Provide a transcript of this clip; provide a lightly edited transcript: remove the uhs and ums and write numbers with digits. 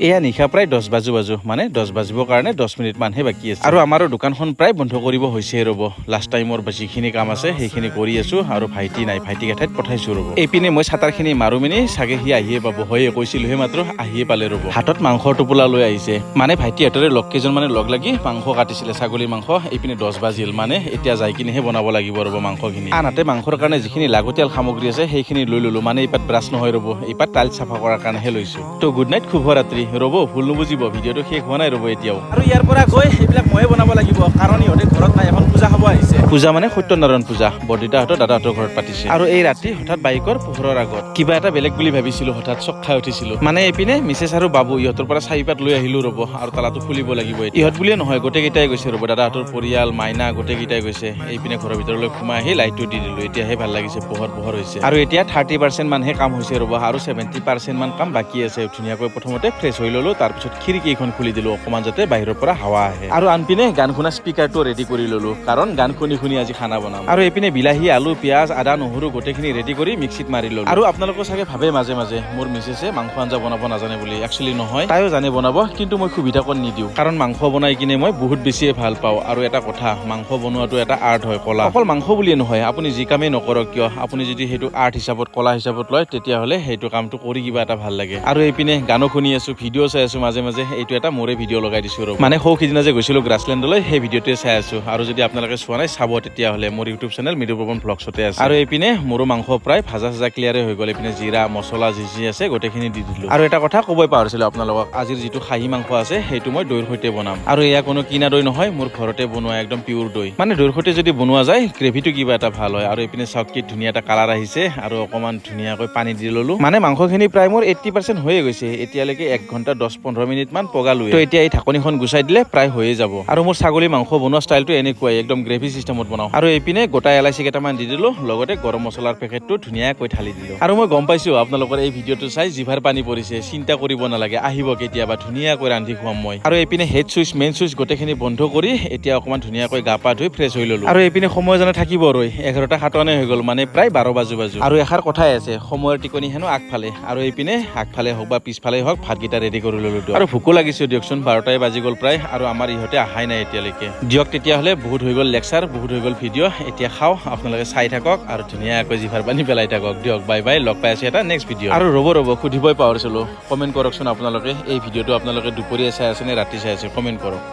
এয়া নিশা প্ৰায় 10 বাজু মানে 10 বাজিবৰ কাৰণে 10 মিনিট মানহে বাকী আছে আৰু আমাৰো দোকানখন প্ৰায় বন্ধ কৰিব হৈছে ৰ'ব লাষ্ট টাইমৰ যিখিনি কাম আছে সেইখিনি কৰি আছো আৰু ভাইটি নাই ভাইটিক এঠাইত পঠাইছো ৰ'ব এইপিনে মই চাটাৰখিনি মাৰো মিনি চাগে সি আহিয়ে পাব হয়ে কৈছিলোহে মাত্ৰ আহিয়ে পালে ৰ'ব হাতত মাংসৰ টোপোলা লৈ আহিছে মানে ভাইটিহঁতৰে লগ কেইজন মানে লগ লাগি মাংস কাটিছিলে ছাগলী মাংস এইপিনে 10 বাজিল মানে এতিয়া যাই কিনেহে বনাব লাগিব ৰ'ব মাংসখিনি আনহাতে মাংসৰ কাৰণে যিখিনি লাগতিয়াল সামগ্ৰী আছে সেইখিনি লৈ ললো মানে এইপাত ব্ৰাছ নহয় ৰ'ব এইপাত টাইল চাফা কৰাৰ কাৰণেহে লৈছো তো গুড নাইট শুভৰাত্ৰি ৰ'ব ভুল নুবুজিব ভিডিঅ'টো শেষ হোৱা নাই ৰ'ব এতিয়াও আৰু ইয়াৰ পৰা গৈ এইবিলাক ময়ে বনাব লাগিব কাৰণ ইহঁতে ঘৰত নাই এখন পূজা হ'ব আহিছে পূজা মানে সত্যনাৰায়ণ পূজা বৰদেউতাহঁতৰ দাদাহঁতৰ ঘৰত পাতিছে আৰু এই ৰাতি হঠাৎ বাইকৰ পোহৰৰ আগত কিবা এটা বেলেগ বুলি ভাবিছিলো হঠাৎ চক খাই উঠিছিলো মানে এইপিনে মিছেছ আৰু বাবু ইহঁতৰ পৰা চাৰিপাত লৈ আহিলো ৰ'ব আৰু তালাটো খুলিব লাগিব ইহঁত বুলিয়ে নহয় গোটেইকেইটাই গৈছে ৰ'ব দাদাহঁতৰ পৰিয়াল মাইনা গোটেইকেইটাই গৈছে এইপিনে ঘৰৰ ভিতৰলৈ সোমাই আহি লাইটটো দি দিলো এতিয়াহে ভাল লাগিছে পোহৰ হৈছে আৰু এতিয়া 30% মানহে কাম হৈছে ৰ'ব আৰু 70% মান কাম বাকী আছে ধুনীয়াকৈ প্ৰথমতে ফ্ৰেছ হৈ ললো তাৰপিছত খিৰিকীখন খুলি দিলো অকমান যাতে বাহিৰৰ পৰা হাৱা আহে আৰু আনপিনে গান শুনা স্পিকাৰটো ৰেডি কৰি ললো কাৰণ গান শুনি আজি খানা বনাম আৰু এইপিনে বিলাহী আলু পিয়াজ আদা নহৰু গোটেইখিনি ৰেডি কৰি মিক্সিত মাৰি ললো আৰু আপোনালোকে চাগে ভাবে মাজে মাজে মোৰ মিছেছে মাংস আঞ্জা বনাব নাজানে বুলি একচুৱেলি নহয় তাইও জানে বনাব কিন্তু মই সুবিধা কৰি নিদিওঁ কাৰণ মাংস বনাই কিনে মই বহুত বেছিয়ে ভাল পাওঁ আৰু এটা কথা মাংস বনোৱাটো এটা আৰ্ট হয় কলা অকল মাংস বুলিয়ে নহয় আপুনি যি কামেই নকৰক কিয় আপুনি যদি সেইটো আৰ্ট হিচাপত কলা হিচাপত লয় তেতিয়াহ'লে সেইটো কামটো কৰি কিবা এটা ভাল লাগে আৰু এইপিনে গানো শুনি আছো ভিডিঅ' চাই আছো মাজে মাজে এইটো এটা মোৰে ভিডিঅ' লগাই দিছো মানে সৌ সিদিনা যে গৈছিলো গ্ৰাছলেণ্ডলৈ সেই ভিডিঅ'টোৱে চাই আছো আৰু যদি আপোনালোকে চোৱা নাই চাব তেতিয়াহ'লে মোৰ ইউটিউব চেনেল মৃদু পৱন ভ্লগছতে আছে আৰু এইপিনে মোৰো মাংস প্ৰায় ভাজা ক্লিয়াৰে হৈ গ'ল এইপিনে জিৰা মছলা যি আছে গোটেইখিনি দি দিলো আৰু এটা কথা ক'বই পাহৰিছিলো আপোনালোকক আজিৰ যিটো খাহী মাংস আছে সেইটো মই দৈৰ সৈতে বনাম আৰু এয়া কোনো কিনা দৈ নহয় মোৰ ঘৰতে বনোৱা একদম পিয়ৰ দৈ মানে দৈৰ সৈতে যদি বনোৱা যায় গ্ৰেভিটো কিবা এটা ভাল হয় আৰু এইপিনে চাওক কি ধুনীয়া এটা কালাৰ আহিছে আৰু অকমান ধুনীয়াকৈ পানী দি ললো মানে মাংসখিনি প্ৰায় মোৰ 80% হৈয়ে গৈছে এতিয়ালৈকে 1 ঘণ্টা 10-15 মিনিট মান পগালো তো এতিয়া এই ঢাকনিখন গুচাই দিলে প্ৰায় হৈয়ে যাব আৰু মোৰ ছাগলী মাংস বনোৱা ষ্টাইলটো এনেকুৱাই একদম গ্ৰেভি চিষ্টেমত বনাও আৰু এইপিনে গোটা এলাচি কেইটামান দি দিলো লগতে গৰম মছলাৰ পেকেটটো ধুনীয়াকৈ ঢালি দিলো আৰু মই গম পাইছো আপোনালোকৰ এই ভিডিঅ'টো চাই জিভাৰ পানী পৰিছে চিন্তা কৰিব নালাগে আহিব কেতিয়াবা ধুনীয়াকৈ ৰান্ধি খুৱাম মই আৰু এইপিনে হেড চুইচ মেইন চুইচ গোটেইখিনি বন্ধ কৰি এতিয়া অকমান ধুনীয়াকৈ গা পা ধুই ফ্ৰেছ হৈ ললো আৰু এইপিনে সময় জানে থাকিব ৰৈ 11টা 7 হৈ গ'ল মানে প্ৰায় 12 বাজু আৰু এষাৰ কথাই আছে সময়ৰ টিকনি হেনো আগফালে আৰু এইপিনে আগফালে হওক বা পিছফালে হওক ভাতকেইটা ৰেডি কৰি ললো আৰু ভোকো লাগিছে দিয়কচোন 12টাই বাজি গ'ল প্ৰায় আৰু আমাৰ ইহঁতে আহাই নাই এতিয়ালৈকে দিয়ক তেতিয়াহ'লে বহুত হৈ গ'ল লেকচাৰ বহুত হৈ গ'ল ভিডিঅ' এতিয়া খাওঁ আপোনালোকে চাই থাকক আৰু ধুনীয়াকৈ জিভাৰ পানী পেলাই থাকক দিয়ক বাই বাই লগ পাই আছো এটা নেক্সট ভিডিঅ' আৰু ৰ'ব সুধিবই পাহৰিছিলো কমেণ্ট কৰকচোন আপোনালোকে এই ভিডিঅ'টো আপোনালোকে দুপৰীয়া চাই আছে নে ৰাতি চাই আছে কমেণ্ট কৰক